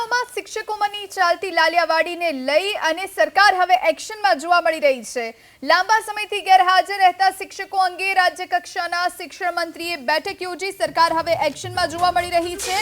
શાળાઓમાં શિક્ષકોમાંની ચાલતી લાલિયાવાડીને લઈ અને સરકાર હવે એક્શનમાં જોવા મળી રહી છે। લાંબા સમયથી ગેરહાજર રહેતા શિક્ષકો અંગે રાજ્ય કક્ષાના શિક્ષણ મંત્રીએ બેઠક યોજી સરકાર હવે એક્શનમાં જોવા મળી રહી છે।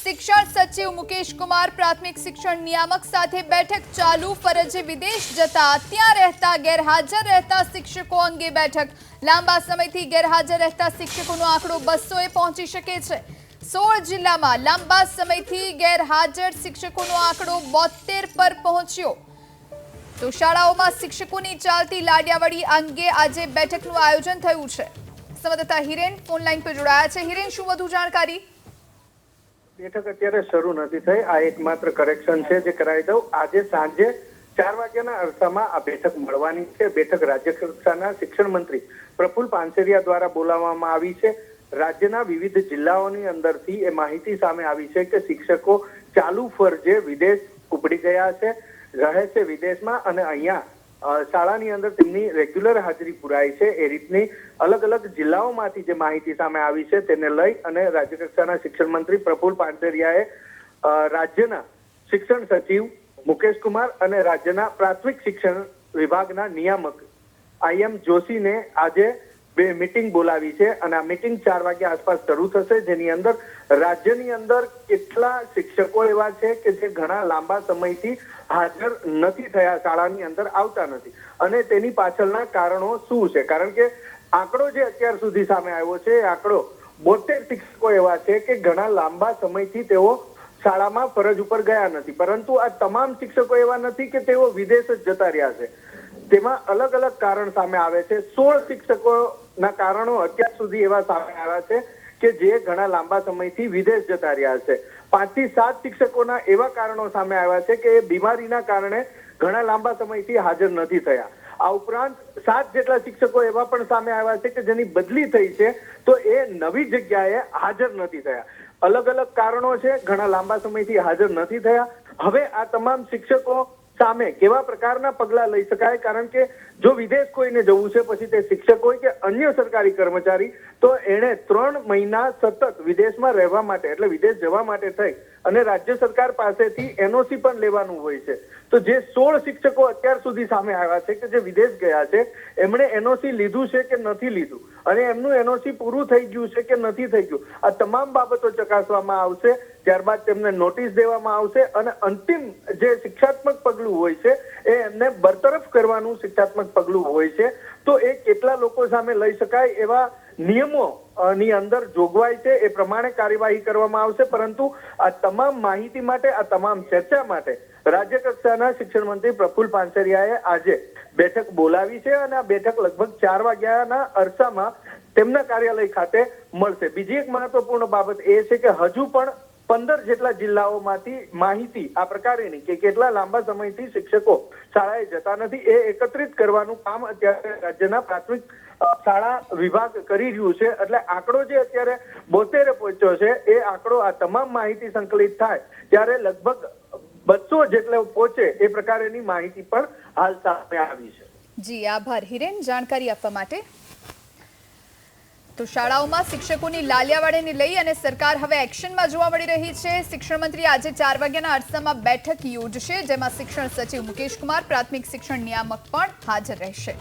શિક્ષણ સચિવ મુકેશ કુમાર પ્રાથમિક શિક્ષણ નિયામક સાથે બેઠક ચાલુ ફરજે વિદેશ જતા ત્યાં રહેતા ગેરહાજર રહેતા શિક્ષકો અંગે બેઠક। લાંબા સમયથી ગેરહાજર રહેતા શિક્ષકોનો આંકડો 200 પહોંચી શકે છે। 16 જિલ્લામાં લાંબા સમયથી ગેરહાજર શિક્ષકોનો આંકડો 72 પર પહોંચ્યો। તો શાળાઓમાં શિક્ષકોની ચાલતી લાડિયાવાડી અંગે આજે બેઠકનું આયોજન થયું છે। સંવાદદાતા હિરેન ફોન લાઈન પર જોડાયા છે। હિરેન, શું વધુ જાણકારી? બેઠક અત્યારે શરૂ નથી થઈ, આ એકમાત્ર કરેક્શન છે જે કરાવી દઉં। આજે સાંજે 4 વાગ્યાના અરસામાં આ બેઠક મળવાની છે। બેઠક રાજ્ય કક્ષાના શિક્ષણ મંત્રી પ્રફુલ પાનસેરિયા દ્વારા બોલાવવામાં આવી છે। રાજ્યના વિવિધ જિલ્લાઓની અંદરથી એ માહિતી સામે આવી છે કે શિક્ષકો ચાલુ ફરજે વિદેશ ઉપડી ગયા છે, રહે છે વિદેશમાં અને અહીંયા શાળાની અંદર તેમની રેગ્યુલર હાજરી પુરાય છે। એ રીતની અલગ અલગ જિલ્લાઓમાંથી જે માહિતી સામે આવી છે તેને લઈ અને રાજ્ય કક્ષાના શિક્ષણ મંત્રી પ્રફુલ પાનસેરિયાએ રાજ્યના શિક્ષણ સચિવ મુકેશ કુમાર અને રાજ્યના પ્રાથમિક શિક્ષણ વિભાગના નિયામક IM જોશીને આજે બે મીટિંગ બોલાવી છે અને આ મીટિંગ 4 વાગ્યા આસપાસ શરૂ થશે, જેની અંદર રાજ્યની અંદર કેટલા શિક્ષકો એવા છે કે જે ઘણા લાંબા સમયથી હાજર નથી થયા, શાળાની અંદર આવતા નથી અને તેની પાછળના કારણો શું છે। કારણ કે આંકડો જે અત્યાર સુધી સામે આવ્યો છે એ આંકડો 72 શિક્ષકો એવા છે કે ઘણા લાંબા સમયથી તેઓ શાળામાં ફરજ ઉપર ગયા નથી, પરંતુ આ તમામ શિક્ષકો એવા નથી કે તેઓ વિદેશ જ જતા રહ્યા છે। તેમાં અલગ અલગ કારણ સામે આવે છે। 16 શિક્ષકોના કારણો અત્યાર સુધી એવા સામે આવ્યા છે કે જે ઘણા લાંબા સમયથી વિદેશ જતા રહ્યા છે। 5 થી 7 શિક્ષકોના એવા કારણો સામે આવ્યા છે કે એ બીમારીના કારણે ઘણા લાંબા સમયથી હાજર નથી થયા। આ ઉપરાંત 7 જેટલા શિક્ષકો એવા પણ સામે આવ્યા છે કે જેની બદલી થઈ છે તો એ નવી જગ્યાએ હાજર નથી થયા। અલગ અલગ કારણો છે, ઘણા લાંબા સમયથી હાજર નથી થયા। હવે આ તમામ શિક્ષકો સામે કેવા પ્રકારના પગલા લઈ શકાય, કારણ કે જો વિદેશ કોઈને જવું છે, પછી તે શિક્ષક હોય કે અન્ય સરકારી કર્મચારી, તો એણે 3 મહિના સતત વિદેશમાં રહેવા માટે એટલે વિદેશ જવા માટે થઈ અને રાજ્ય સરકાર પાસેથી NOC પણ લેવાનું હોય છે। તો જે 16 શિક્ષકો અત્યાર સુધી સામે આવ્યા છે કે જે વિદેશ ગયા છે, એમણે NOC લીધું છે કે નથી લીધું અને એમનું NOC પૂરું થઈ ગયું છે કે નથી થઈ ગયું, આ તમામ બાબતો ચકાસવામાં આવશે। ત્યારબાદ તેમને નોટિસ દેવામાં આવશે અને અંતિમ જે શિક્ષાત્મક પગલું હોય છે એ એમને બરતરફ કરવાનું શિક્ષાત્મક પગલું હોય છે। તો એ કેટલા લોકો સામે લઈ શકાય એવા નિયમો ની અંદર જોગવાઈ છે, એ પ્રમાણે કાર્યવાહી કરવામાં આવશે। પરંતુ આ તમામ માહિતી માટે, આ તમામ ચર્ચા માટે રાજ્ય કક્ષાના શિક્ષણ મંત્રી પ્રફુલ પાનસેરિયાએ આજે બેઠક બોલાવી છે અને આ બેઠક લગભગ 4 વાગ્યાના અરસામાં તેમના કાર્યાલય ખાતે મળશે। બીજી એક મહત્વપૂર્ણ બાબત એ છે કે હજુ પણ 15 જેટલા જિલ્લાઓમાંથી માહિતી આ પ્રકારેની કે કેટલા લાંબા સમયથી શિક્ષકો શાળાએ જતા નથી એ એકત્રિત કરવાનું કામ અત્યારે રાજ્યના પ્રાથમિક શાળા વિભાગ કરી રહ્યું છે। એટલે આંકડો જે અત્યારે 72 પહોંચ્યો છે એ આંકડો આ તમામ માહિતી સંકલિત થાય ત્યારે લગભગ 200 જેટલો પહોંચે એ પ્રકારેની માહિતી પણ હાલ સામે આવી છે। જી આભાર હિરેન, જાણકારી આપવા માટે। તો શાળાઓમાં શિક્ષકોની લાલિયાવાડીને લઈ અને સરકાર હવે એક્શનમાં જોવા મળી રહી છે। શિક્ષણ મંત્રી આજે 4 વાગ્યાના અરસામાં બેઠક યોજશે, જેમાં શિક્ષણ સચિવ મુકેશ કુમાર પ્રાથમિક શિક્ષણ નિયામક પણ હાજર રહેશે।